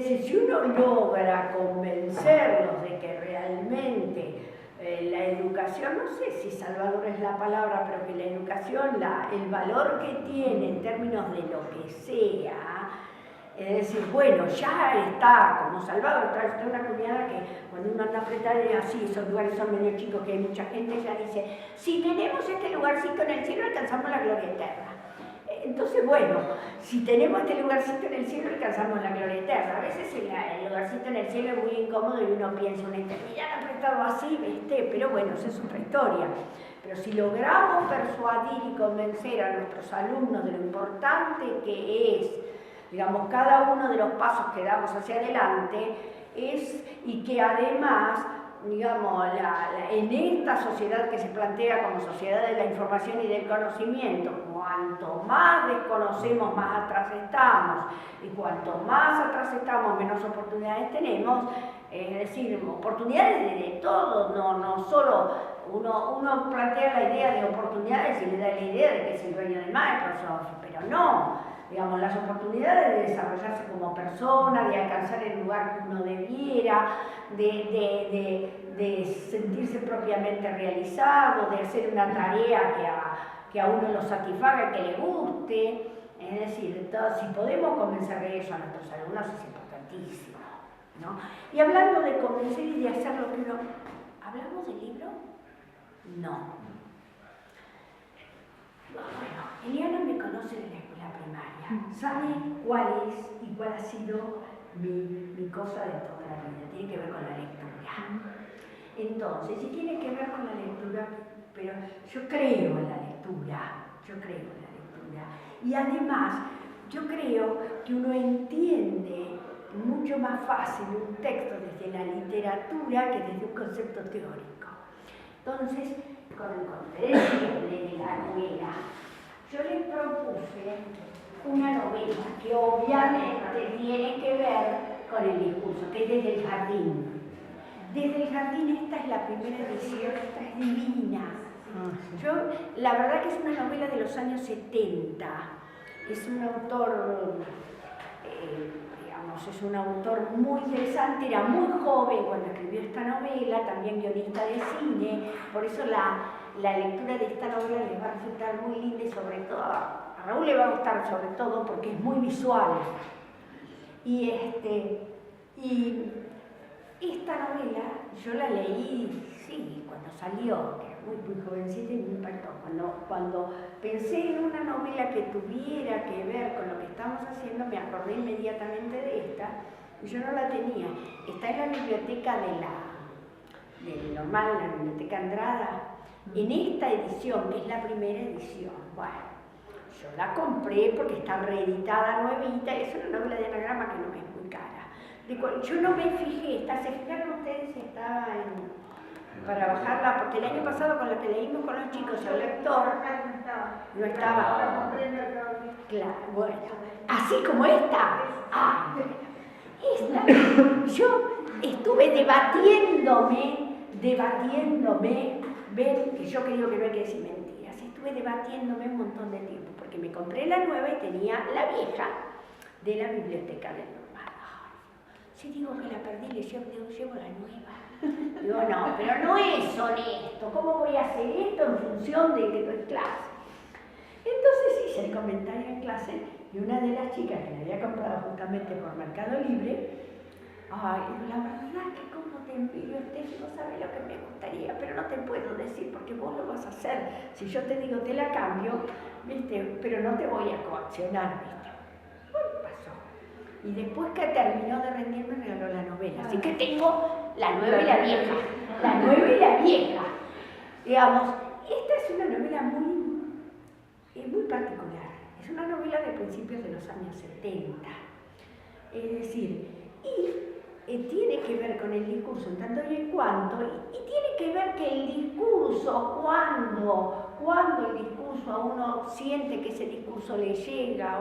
decir, si uno logra convencerlos de que realmente la educación, no sé si salvador es la palabra, pero que la educación, el valor que tiene en términos de lo que sea, es decir, bueno, ya está, como Salvador, está una comunidad que cuando uno anda apretada y así, esos lugares son medio chicos, que hay mucha gente, ya dice, si tenemos este lugarcito en el cielo, alcanzamos la gloria eterna. Entonces, bueno, si tenemos este lugarcito en el cielo, alcanzamos la gloria eterna. A veces el lugarcito en el cielo es muy incómodo y uno piensa una eternidad apretado así, ¿viste? Pero bueno, esa es otra historia. Pero si logramos persuadir y convencer a nuestros alumnos de lo importante que es, digamos, cada uno de los pasos que damos hacia adelante, y que además, digamos, en esta sociedad que se plantea como sociedad de la información y del conocimiento, cuanto más desconocemos, más atrás estamos, y cuanto más atrás estamos, menos oportunidades tenemos, es decir, oportunidades de todo, no solo uno plantea la idea de oportunidades y le da la idea de que es el dueño de Microsoft, pero no. Digamos, las oportunidades de desarrollarse como persona, de alcanzar el lugar que uno debiera, de sentirse propiamente realizado, de hacer una tarea que a uno lo satisfaga, que le guste. Es decir, entonces, si podemos convencer de eso a nuestros alumnos es importantísimo, ¿no? Y hablando de convencer y de hacer lo que uno... ¿Hablamos del libro? No. Bueno, Eliana me conoce de la escuela primaria, sabe cuál es y cuál ha sido mi cosa de toda la vida, tiene que ver con la lectura. Entonces, sí tiene que ver con la lectura, pero yo creo en la lectura, y además yo creo que uno entiende mucho más fácil un texto desde la literatura que desde un concepto teórico. Entonces, con el conferencia de la novela, yo les propuse una novela que obviamente tiene que ver con el discurso, que es Desde el Jardín. Desde el Jardín, esta es la primera edición, esta es divina. La verdad que es una novela de los años 70, es un autor... es un autor muy interesante, era muy joven cuando escribió esta novela, también guionista de cine, por eso la lectura de esta novela les va a resultar muy linda y sobre todo, a Raúl le va a gustar sobre todo porque es muy visual. Y esta novela yo la leí, sí, cuando salió, que era muy jovencita y me impactó. Cuando pensé en una novela que tuviera que ver con lo que estamos haciendo, me acordé inmediatamente de esta, y yo no la tenía. Está en la biblioteca del normal, en la biblioteca Andrada, en esta edición, que es la primera edición. Bueno, yo la compré porque está reeditada, nuevita, es una novela de anagrama que no es muy cara. Yo no me fijé, ¿se fijaron ustedes si estaba para bajarla? Porque el año pasado con la que leímos con los chicos, el lector no estaba. Claro, bueno, así como esta. Esta, yo estuve debatiéndome, ven que yo creo que no hay que decir mentiras, estuve debatiéndome un montón de tiempo, porque me compré la nueva y tenía la vieja de la biblioteca del normal. Si digo que la perdí, llevo la nueva. Digo, no, pero no es honesto. ¿Cómo voy a hacer esto en función de que no es clase? Entonces hice el comentario en clase y una de las chicas que la había comprado justamente por Mercado Libre, la verdad que como te envidio, Steffi, no sabes lo que me gustaría, pero no te puedo decir porque vos lo vas a hacer. Si yo te digo te la cambio, ¿viste? Pero no te voy a coaccionar, ¿viste? Bueno, pasó. Y después que terminó de rendirme, me regaló la novela. Así que tengo la nueva y la vieja. La nueva y la vieja. Digamos, esta es una novela muy particular. Es una novela de principios de los años 70. Es decir, tiene que ver con el discurso en tanto y en cuanto, y tiene que ver que el discurso, cuando el discurso a uno siente que ese discurso le llega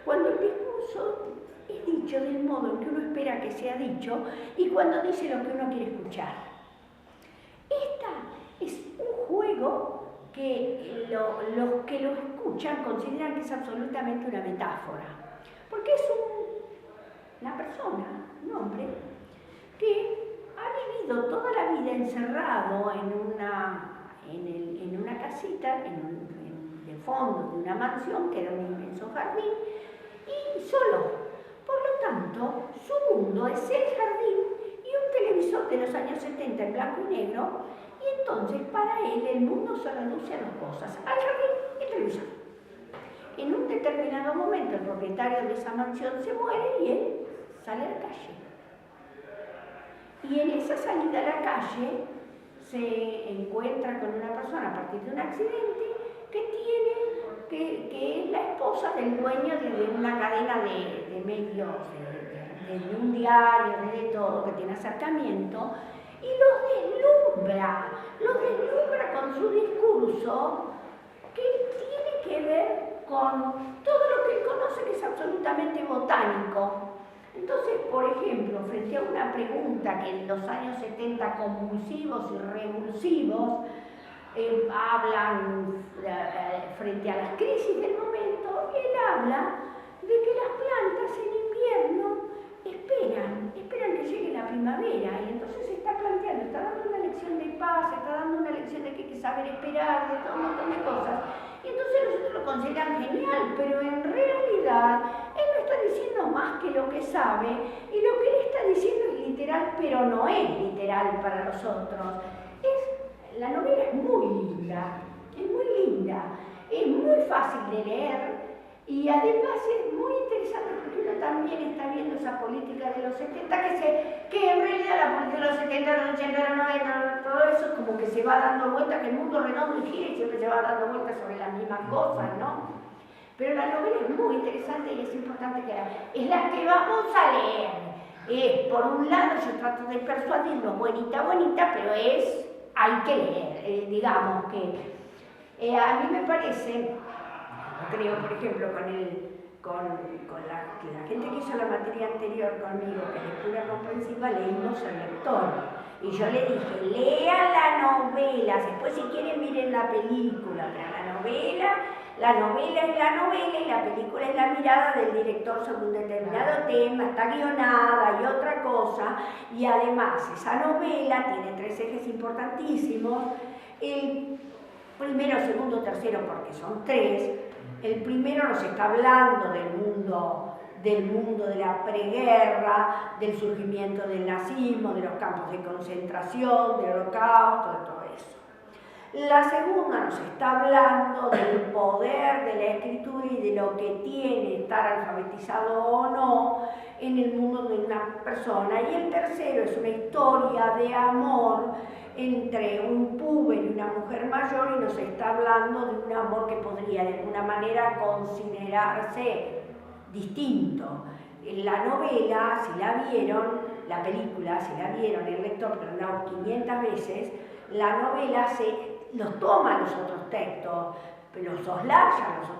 cuando el discurso es dicho del modo en que uno espera que sea dicho y cuando dice lo que uno quiere escuchar. Esta es un juego que los que lo escuchan consideran que es absolutamente una metáfora, porque es una persona persona, un hombre, que ha vivido toda la vida encerrado en una casita, de fondo de una mansión que era un inmenso jardín, y solo. Por lo tanto, su mundo es el jardín y un televisor de los años 70 en blanco y negro, y entonces para él el mundo se reduce a dos cosas, al jardín y al televisor. En un determinado momento el propietario de esa mansión se muere y él sale a la calle. Y en esa salida a la calle se encuentra con una persona a partir de un accidente que es la esposa del dueño de una cadena de medios, de un diario, de todo, que tiene acercamiento, y los deslumbra con su discurso, que tiene que ver con todo lo que él conoce, que es absolutamente botánico. Entonces, por ejemplo, frente a una pregunta que en los años 70 convulsivos y revulsivos hablan frente a las crisis del momento, él habla de que las plantas en invierno esperan que llegue la primavera, y entonces se está planteando, está dando una lección de paz, está dando una lección de que hay que saber esperar, de todo un montón de cosas, y entonces nosotros lo consideran genial, pero en realidad él no está diciendo más que lo que sabe, y lo que él está diciendo es literal, pero no es literal para nosotros. La novela es muy linda, es muy fácil de leer, y además es muy interesante porque uno también está viendo esa política de los 70, que en realidad la política de los 70, los 80, los 90, todo eso es como que se va dando vuelta, que el mundo redondo y gira y siempre se va dando vueltas sobre las mismas cosas, ¿no? Pero la novela es muy interesante y es importante que es la que vamos a leer. Por un lado yo trato de persuadirlo, bonita, pero hay que leer, digamos que a mí me parece, creo por ejemplo con la gente que hizo la materia anterior conmigo, que es lectura comprensiva, leímos El Lector, y yo le dije, lean la novela, después si quieren miren la película, pero la novela es la novela y la película es la mirada del director sobre un determinado tema, está guionada y otra cosa, y además esa novela tiene tres ejes importantísimos, el primero, segundo, tercero, porque son tres. El primero nos está hablando del mundo de la preguerra, del surgimiento del nazismo, de los campos de concentración, del holocausto, de todo eso. La segunda nos está hablando del poder de la escritura y de lo que tiene estar alfabetizado o no en el mundo de una persona. Y el tercero es una historia de amor entre un puber y una mujer mayor, y nos está hablando de un amor que podría de alguna manera considerarse distinto. La novela, si la vieron, la película, si la vieron, El Lector, pero no 500 veces, la novela los toma a los otros textos, los soslaya a los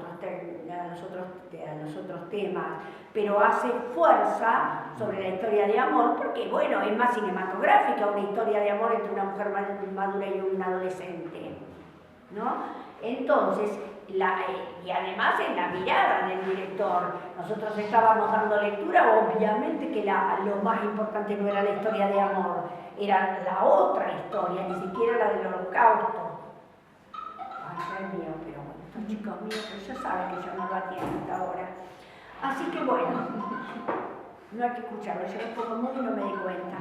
otros temas, pero hace fuerza sobre la historia de amor, porque bueno, es más cinematográfica una historia de amor entre una mujer madura y un adolescente, ¿no? Entonces, y además en la mirada del director, nosotros estábamos dando lectura, obviamente que lo más importante no era la historia de amor, era la otra historia, ni siquiera la del holocausto. Ay, Dios mío, pero bueno, estos chicos míos, pues ya saben que yo no lo atiendo hasta ahora. Así que bueno, no hay que escucharlo, yo lo pongo muy y no me doy cuenta.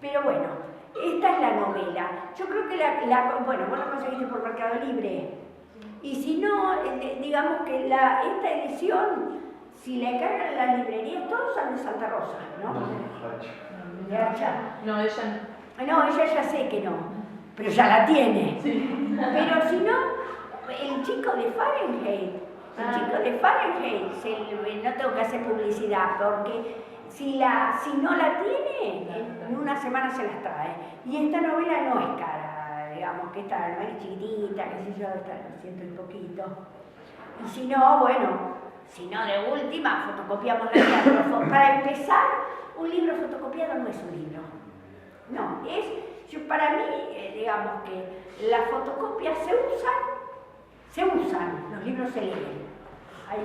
Pero bueno, esta es la novela. Yo creo que bueno, vos la conseguiste por Mercado Libre. Y si no, digamos que esta edición, si la encargan en la librería, todos son de Santa Rosa, ¿no? De Hacha. No, ella no. No, ella ya sé que no, pero ya la tiene. Sí. Pero si no, el chico de Fahrenheit, no tengo que hacer publicidad, porque si no la tiene, en una semana se las trae. Y esta novela no es cara, digamos que esta novela es chiquitita, qué sé yo, está en 100 y poquito. Y si no, bueno, de última, fotocopiamos la libro. Para empezar, un libro fotocopiado no es un libro. No, para mí, digamos que las fotocopias se usan, los libros se leen. Hay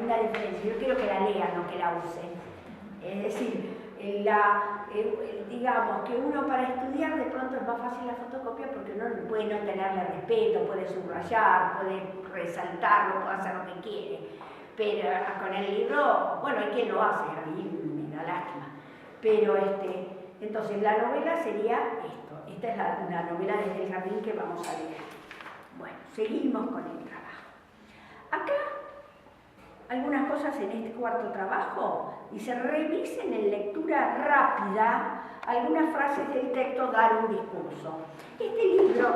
una diferencia, yo quiero que la lean, no que la usen. Es decir, digamos que uno para estudiar de pronto es más fácil la fotocopia porque uno puede no tenerle respeto, puede subrayar, puede resaltarlo, puede hacer lo que quiere. Pero con el libro, bueno, hay quien lo hace, a mí me da lástima. Pero entonces la novela sería esto. Esta es la novela Desde el jardín que vamos a leer. Bueno, seguimos con el trabajo. Acá, algunas cosas en este cuarto trabajo, dice, revisen en lectura rápida algunas frases del texto, dar un discurso. Este libro,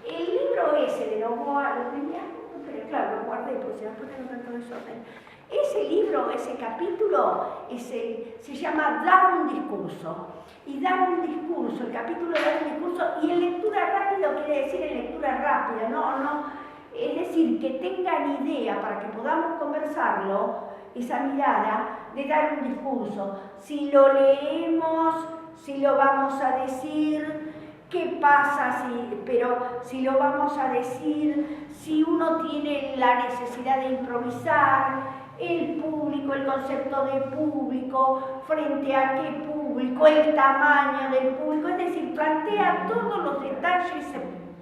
el libro ese de Novoa, lo tenía, pero claro, lo guardé porque se va a poner un tanto desorden. Ese libro, ese capítulo, se llama Dar un discurso. Y dar un discurso, el capítulo Dar un discurso, y en lectura rápida quiere decir en lectura rápida, es decir, que tengan idea para que podamos conversarlo, esa mirada de dar un discurso. Si lo leemos, si lo vamos a decir, ¿qué pasa si lo vamos a decir, si uno tiene la necesidad de improvisar? El público, el concepto de público, frente a qué público, el tamaño del público, es decir, plantea todos los detalles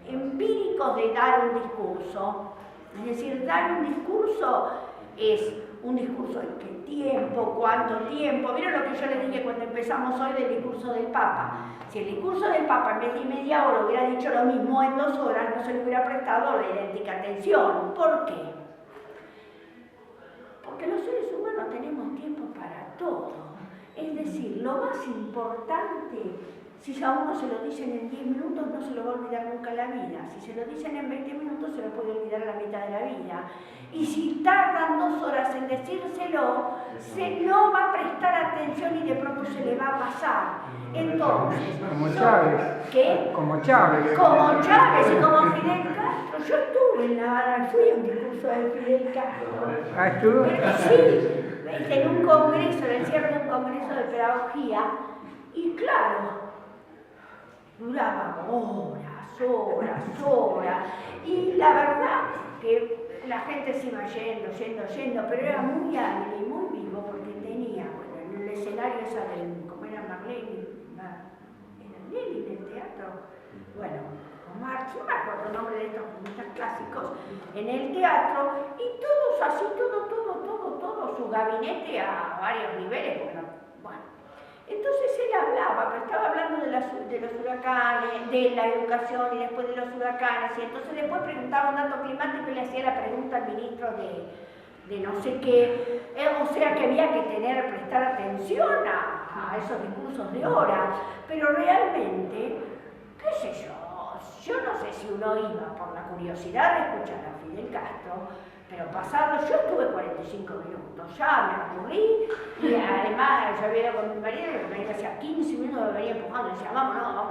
empíricos de dar un discurso. Es decir, dar un discurso es un discurso en qué tiempo, cuánto tiempo. ¿Vieron lo que yo les dije cuando empezamos hoy del discurso del Papa? Si el discurso del Papa en vez de media hora hubiera dicho lo mismo en 2 horas, no se le hubiera prestado la idéntica atención. ¿Por qué? Porque los seres humanos tenemos tiempo para todo. Es decir, lo más importante, si a uno se lo dicen en 10 minutos, no se lo va a olvidar nunca la vida. Si se lo dicen en 20 minutos, se lo puede olvidar a la mitad de la vida. Y si tardan 2 horas en decírselo, se no va a prestar atención y de pronto se le va a pasar. Entonces, como Chávez. ¿Qué? Como Chávez. Como Chávez y como Fidel Castro. Yo estuve en La Habana, fui a un discurso de Fidel Castro. ¿Ah, estuvo? Sí, en un congreso, en el cierre de un congreso de pedagogía, y claro, duraba horas, y la verdad que la gente se iba yendo, pero era muy hábil y muy vivo porque tenía, bueno, en el escenario esa del, como era Marlene, del teatro, bueno, Omar, no me acuerdo el nombre de estos comunistas clásicos, en el teatro, y todos así, todo su gabinete a varios niveles, bueno. Entonces él hablaba, pero estaba hablando de los huracanes, de la educación y después de los huracanes, y entonces después preguntaba un dato climático y le hacía la pregunta al ministro de no sé qué, o sea que había que prestar atención a esos discursos de hora, pero realmente, qué sé yo no sé si uno iba por la curiosidad de escuchar a Fidel Castro, pero pasado, yo estuve 45 minutos, ya me aburrí, y además yo había ido con mi marido y me hacía 15 minutos, me venía empujando y decía, vámonos.